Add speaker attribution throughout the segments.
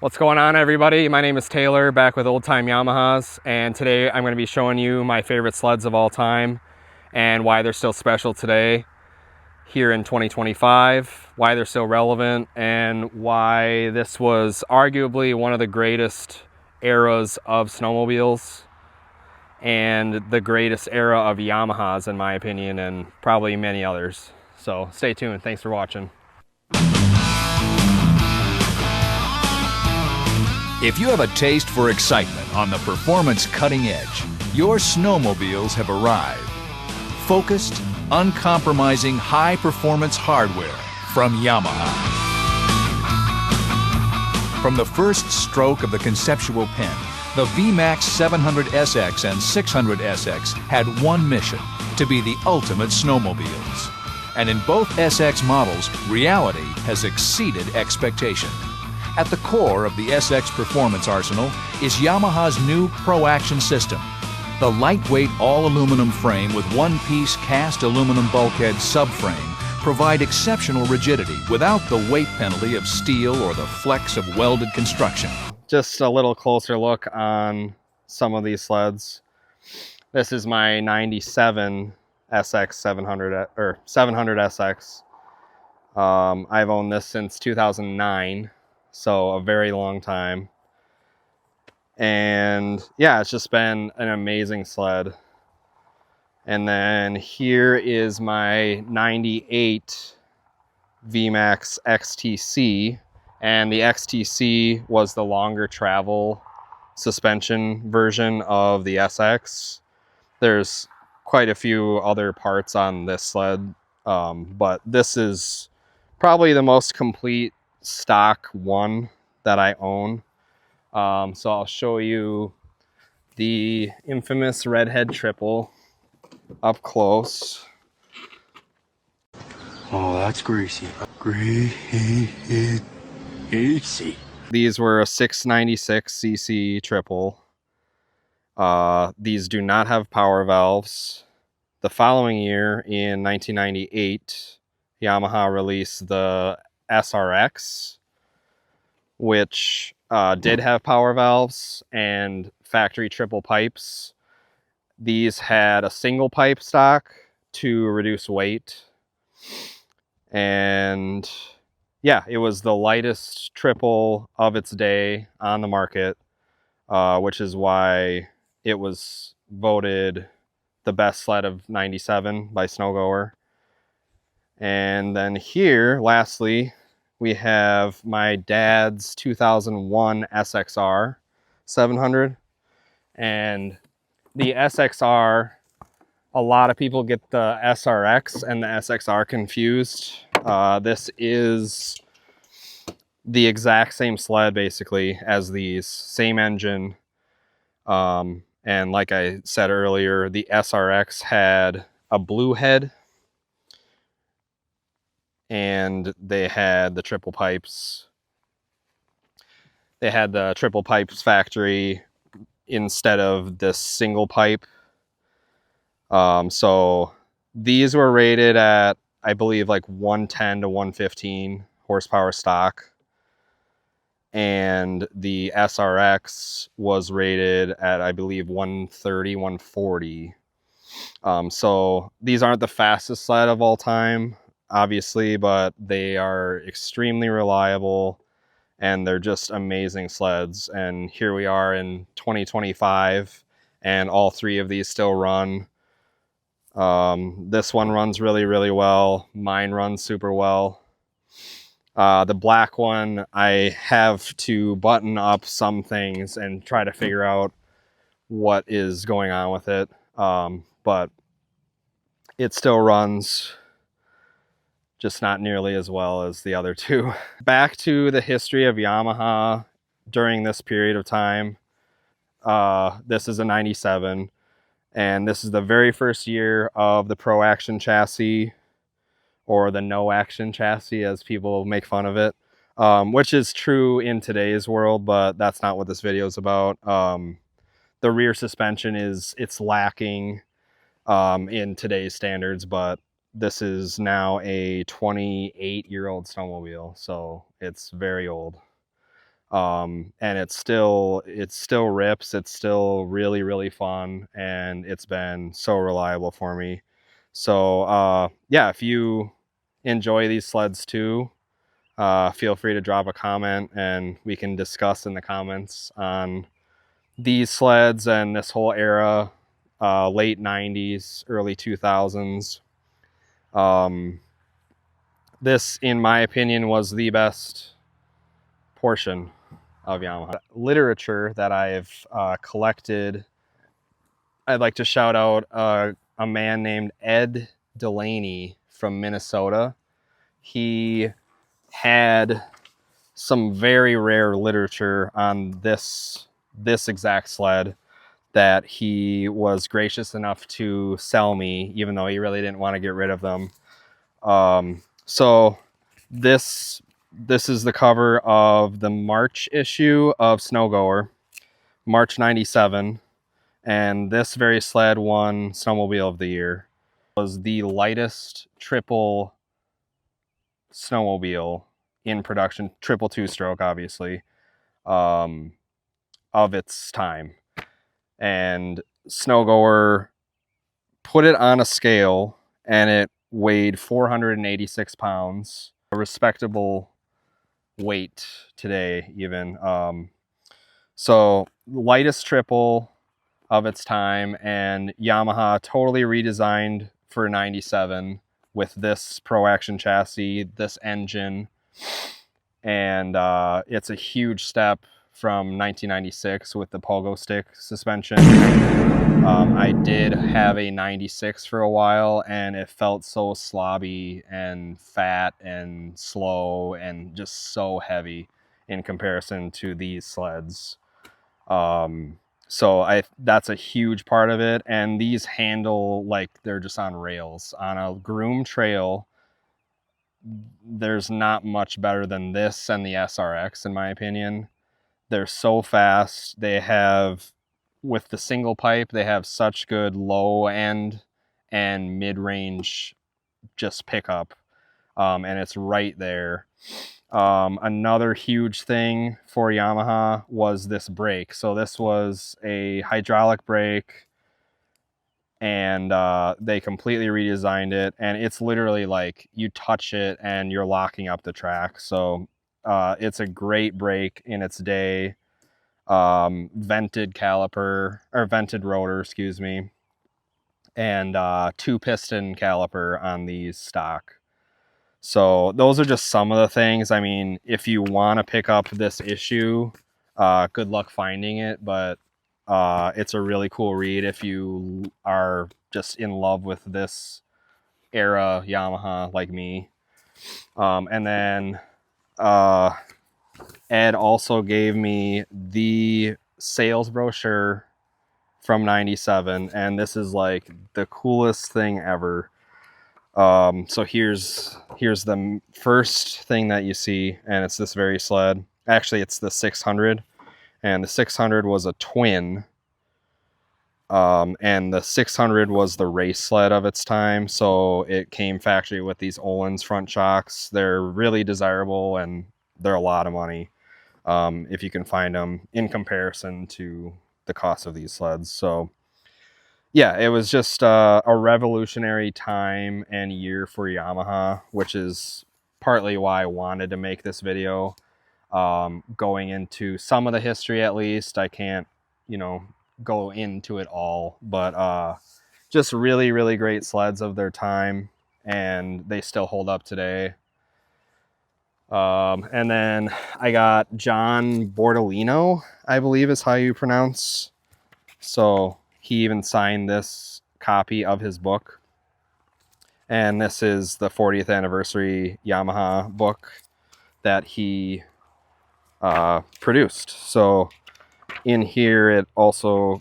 Speaker 1: What's going on, everybody? My name is Taylor, back with Old Time Yamahas, and today I'm going to be showing you my favorite sleds of all time and why they're still special today here in 2025, why they're still relevant, and why this was arguably one of the greatest eras of snowmobiles and the greatest era of Yamahas, in my opinion, and probably many others. So stay tuned. Thanks for watching.
Speaker 2: If you have a taste for excitement on the performance cutting edge, your snowmobiles have arrived. Focused, uncompromising, high-performance hardware from Yamaha. From the first stroke of the conceptual pen, the Vmax 700SX and 600SX had one mission: to be the ultimate snowmobiles. And in both SX models, reality has exceeded expectation. At the core of the SX performance arsenal is Yamaha's new Pro Action system. The lightweight all-aluminum frame with one-piece cast aluminum bulkhead subframe provide exceptional rigidity without the weight penalty of steel or the flex of welded construction.
Speaker 1: Just a little closer look on some of these sleds. This is my 97 SX 700 or 700 SX. I've owned this since 2009. So a very long time. And yeah, it's just been an amazing sled. And then here is my 98 Vmax XTC. And the XTC was the longer travel suspension version of the SX. There's quite a few other parts on this sled, but this is probably the most complete stock one that I own. So I'll show you the infamous redhead triple up close.
Speaker 3: Oh, that's greasy. Greasy.
Speaker 1: These were a 696cc triple. These do not have power valves. The following year, in 1998, Yamaha released the SRX, which did have power valves and factory triple pipes. These had a single pipe stock to reduce weight. And yeah, it was the lightest triple of its day on the market, which is why it was voted the best sled of 97 by Snow Goer. And then here, lastly, we have my dad's 2001 SXR 700. And the SXR, a lot of people get the SRX and the SXR confused. This is the exact same sled, basically, as these. Same engine. And like I said earlier, the SRX had a blue head, and they had the triple pipes. They had the triple pipes factory instead of this single pipe. So these were rated at, I believe, like 110 to 115 horsepower stock. And the SRX was rated at, I believe, 130, 140. So these aren't the fastest sled of all time, obviously, but they are extremely reliable and they're just amazing sleds. And here we are in 2025 and all three of these still run. This one runs really, really well. Mine runs super well. The black one, I have to button up some things and try to figure out what is going on with it. But it still runs, just not nearly as well as the other two. Back to the history of Yamaha during this period of time. This is a 97, and this is the very first year of the Pro Action chassis, or the no action chassis as people make fun of it, which is true in today's world, but that's not what this video is about. The rear suspension it's lacking in today's standards, but this is now a 28-year-old snowmobile, so it's very old. And it still rips. It's still really, really fun, and it's been so reliable for me. So yeah, if you enjoy these sleds too, feel free to drop a comment and we can discuss in the comments on these sleds and this whole era, late 90s, early 2000s. This, in my opinion, was the best portion of Yamaha. Literature that I've collected, I'd like to shout out a man named Ed Delaney from Minnesota. He had some very rare literature on this exact sled that he was gracious enough to sell me, even though he really didn't want to get rid of them. So this is the cover of the March issue of Snow Goer, March '97, and this very sled won Snowmobile of the Year. It was the lightest triple snowmobile in production, triple two-stroke, obviously, of its time. And Snow Goer put it on a scale, and it weighed 486 pounds, a respectable weight today even. So lightest triple of its time, and Yamaha totally redesigned for 97 with this Pro Action chassis, this engine, and it's a huge step from 1996 with the pogo stick suspension. I did have a 96 for a while, and it felt so slobby and fat and slow and just so heavy in comparison to these sleds. So that's a huge part of it. And these handle like they're just on rails. On a groomed trail, there's not much better than this and the SRX, in my opinion. They're so fast. They have, with the single pipe, they have such good low end and mid-range just pickup. And it's right there. Another huge thing for Yamaha was this brake. So this was a hydraulic brake, and they completely redesigned it, and it's literally like you touch it and you're locking up the track. So it's a great brake in its day. Vented caliper, or vented rotor, excuse me, and 2-piston caliper on these stock. So those are just some of the things. I mean, if you want to pick up this issue, good luck finding it, but it's a really cool read if you are just in love with this era Yamaha like me. And then Ed also gave me the sales brochure from 97, and this is like the coolest thing ever. So here's the first thing that you see, and it's this very sled. Actually, it's the 600, and the 600 was a twin. And the 600 was the race sled of its time, so it came factory with these Öhlins front shocks. They're really desirable, and they're a lot of money if you can find them in comparison to the cost of these sleds. So yeah, it was just a revolutionary time and year for Yamaha, which is partly why I wanted to make this video. Going into some of the history, at least. I can't, go into it all, but just really, really great sleds of their time, and they still hold up today. And then I got John Bordolino, I believe is how you pronounce. So he even signed this copy of his book. And this is the 40th anniversary Yamaha book that he produced. So in here, it also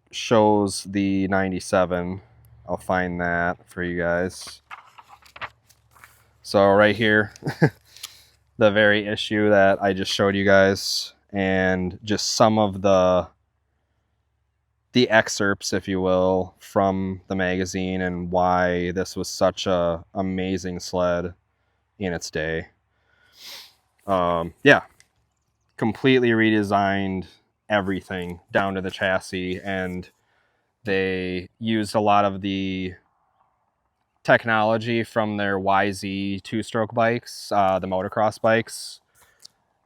Speaker 1: shows the 97. I'll find that for you guys. So right here, the very issue that I just showed you guys, and just some of the excerpts, if you will, from the magazine and why this was such a amazing sled in its day. Yeah, completely redesigned everything down to the chassis, and they used a lot of the technology from their YZ two-stroke bikes, the motocross bikes,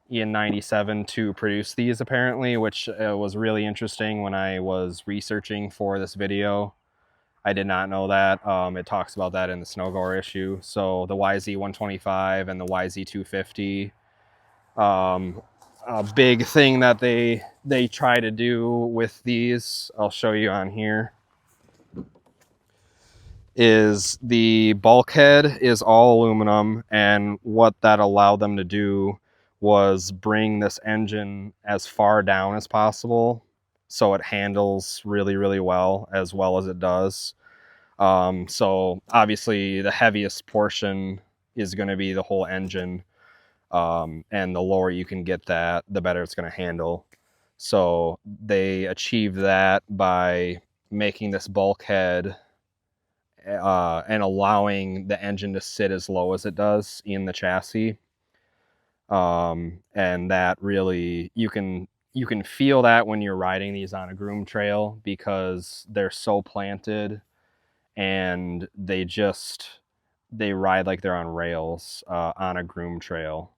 Speaker 1: in 97 to produce these, apparently, which was really interesting when I was researching for this video. I did not know that. It talks about that in the Snow Goer issue. So the YZ 125 and the YZ 250, a big thing that they try to do with these, I'll show you on here, is the bulkhead is all aluminum, and what that allowed them to do was bring this engine as far down as possible so it handles really, really well as it does. So obviously the heaviest portion is going to be the whole engine, and the lower you can get that, the better it's going to handle. So they achieved that by making this bulkhead and allowing the engine to sit as low as it does in the chassis. And that really, you can feel that when you're riding these on a groom trail, because they're so planted and they ride like they're on rails on a groom trail.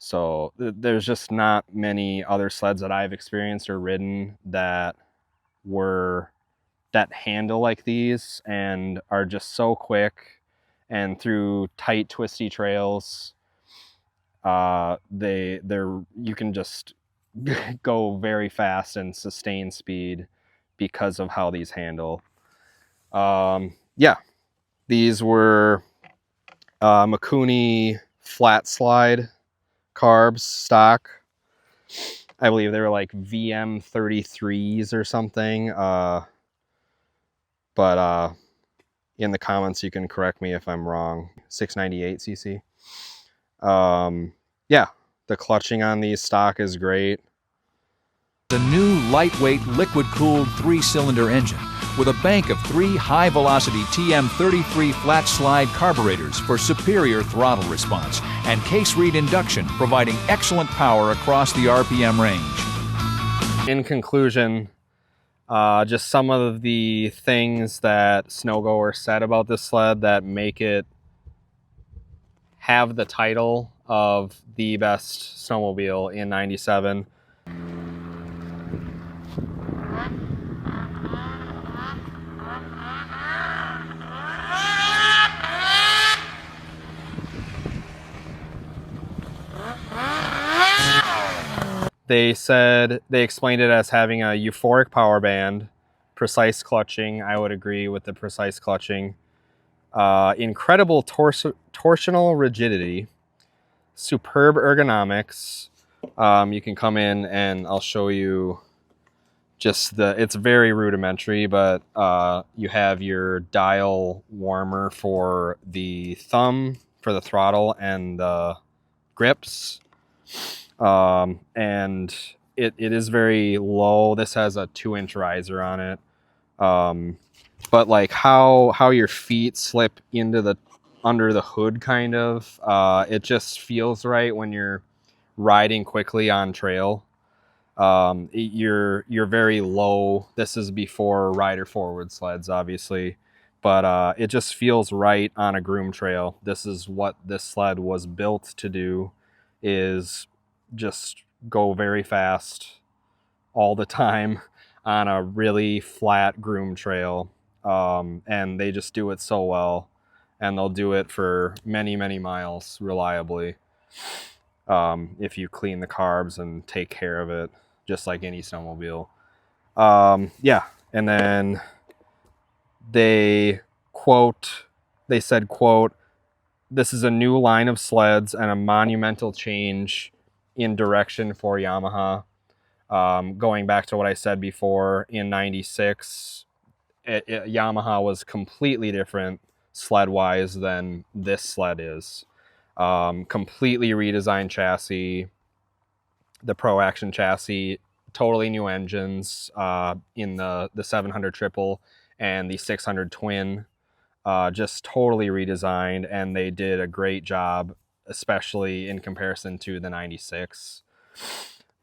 Speaker 1: So there's just not many other sleds that I've experienced or ridden that handle like these and are just so quick, and through tight, twisty trails, you can just go very fast and sustain speed because of how these handle. Yeah, these were Mikuni flat slide carbs stock. I believe they were like VM33s or something. But in the comments you can correct me if I'm wrong. 698 cc. Yeah, the clutching on these stock is great.
Speaker 2: The new lightweight liquid-cooled 3-cylinder engine with a bank of 3 high-velocity TM33 flat slide carburetors for superior throttle response, and case reed induction providing excellent power across the RPM range.
Speaker 1: In conclusion, just some of the things that Snow Goer said about this sled that make it have the title of the best snowmobile in 97. They explained it as having a euphoric power band, precise clutching. I would agree with the precise clutching. Incredible torsional rigidity, superb ergonomics. You can come in and I'll show you just it's very rudimentary, but you have your dial warmer for the thumb, for the throttle and the grips. And it is very low. This has a 2-inch riser on it. But like how your feet slip into under the hood, kind of, it just feels right when you're riding quickly on trail. You're very low. This is before rider forward sleds, obviously, but it just feels right on a groom trail. This is what this sled was built to do, is just go very fast all the time on a really flat groom trail. And they just do it so well, and they'll do it for many, many miles reliably, if you clean the carbs and take care of it, just like any snowmobile. Yeah, and then they said, quote, "This is a new line of sleds and a monumental change in direction for Yamaha." Going back to what I said before, in 96, Yamaha was completely different sled-wise than this sled is. Completely redesigned chassis, the Pro Action chassis, totally new engines in the 700 triple and the 600 twin, just totally redesigned, and they did a great job, especially in comparison to the 96.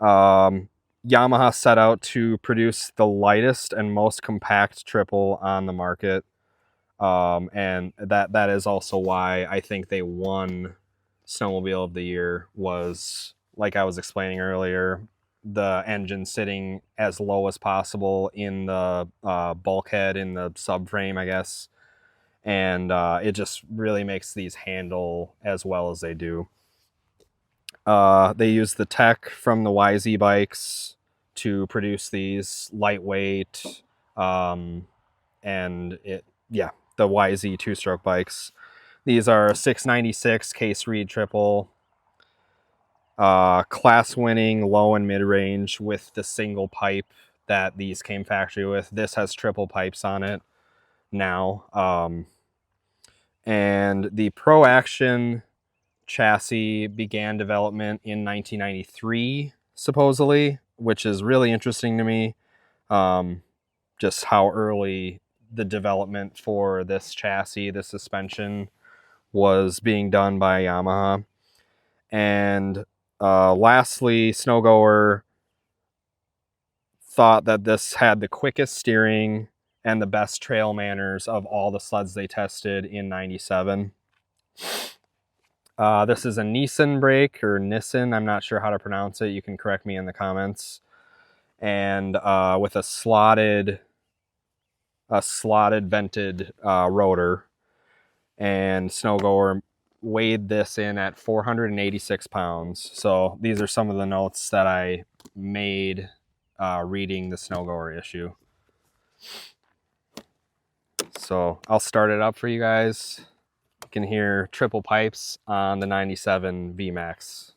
Speaker 1: Yamaha set out to produce the lightest and most compact triple on the market. And that is also why I think they won Snowmobile of the Year, was, like I was explaining earlier, the engine sitting as low as possible in the bulkhead, in the subframe, I guess. And it just really makes these handle as well as they do. They use the tech from the YZ bikes to produce these lightweight, and the YZ two-stroke bikes. These are 696 case reed triple, class-winning low and mid-range with the single pipe that these came factory with. This has triple pipes on it now. And the Pro Action chassis began development in 1993, supposedly, which is really interesting to me. Just how early the development for this chassis, this suspension, was being done by Yamaha. And lastly, Snow Goer thought that this had the quickest steering and the best trail manners of all the sleds they tested in 97. This is a Nissan brake, or Nissan, I'm not sure how to pronounce it. You can correct me in the comments. And with a slotted vented rotor. And Snow Goer weighed this in at 486 pounds. So these are some of the notes that I made reading the Snow Goer issue. So I'll start it up for you guys. You can hear triple pipes on the 97 Vmax.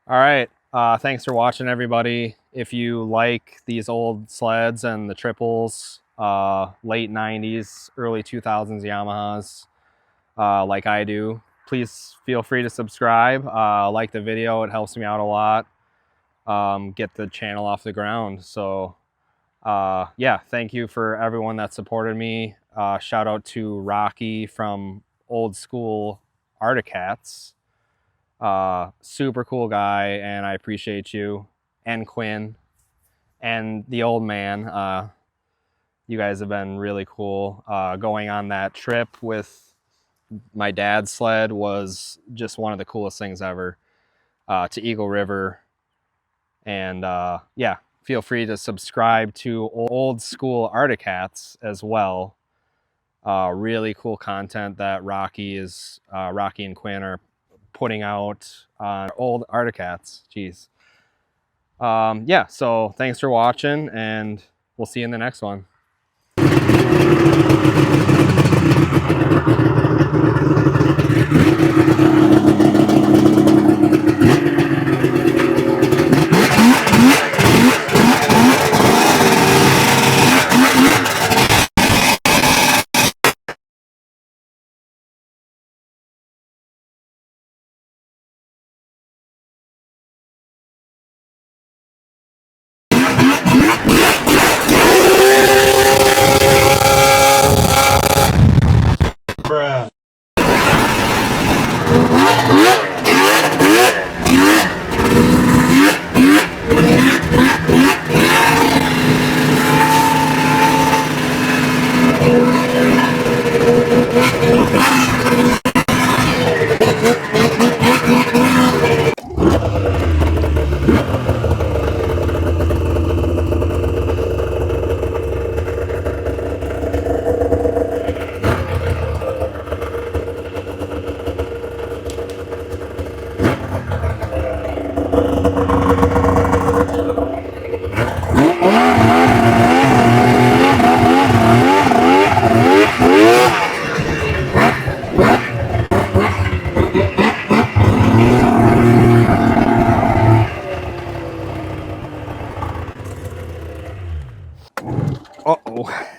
Speaker 1: All right. Thanks for watching, everybody. If you like these old sleds and the triples, late 90s, early 2000s Yamahas, like I do, please feel free to subscribe. Like the video. It helps me out a lot. Get the channel off the ground. So, yeah, thank you for everyone that supported me. Shout out to Rocky from Old School Articats. Super cool guy, and I appreciate you, and Quinn and the old man. You guys have been really cool. Going on that trip with my dad's sled was just one of the coolest things ever, to Eagle River. And yeah, feel free to subscribe to Old School Arctic Hats as well. Really cool content that Rocky and Quinn are putting out on old Arctic Hats. Jeez. Yeah, so thanks for watching, and we'll see you in the next one.
Speaker 3: Bruh.
Speaker 1: Uh-oh.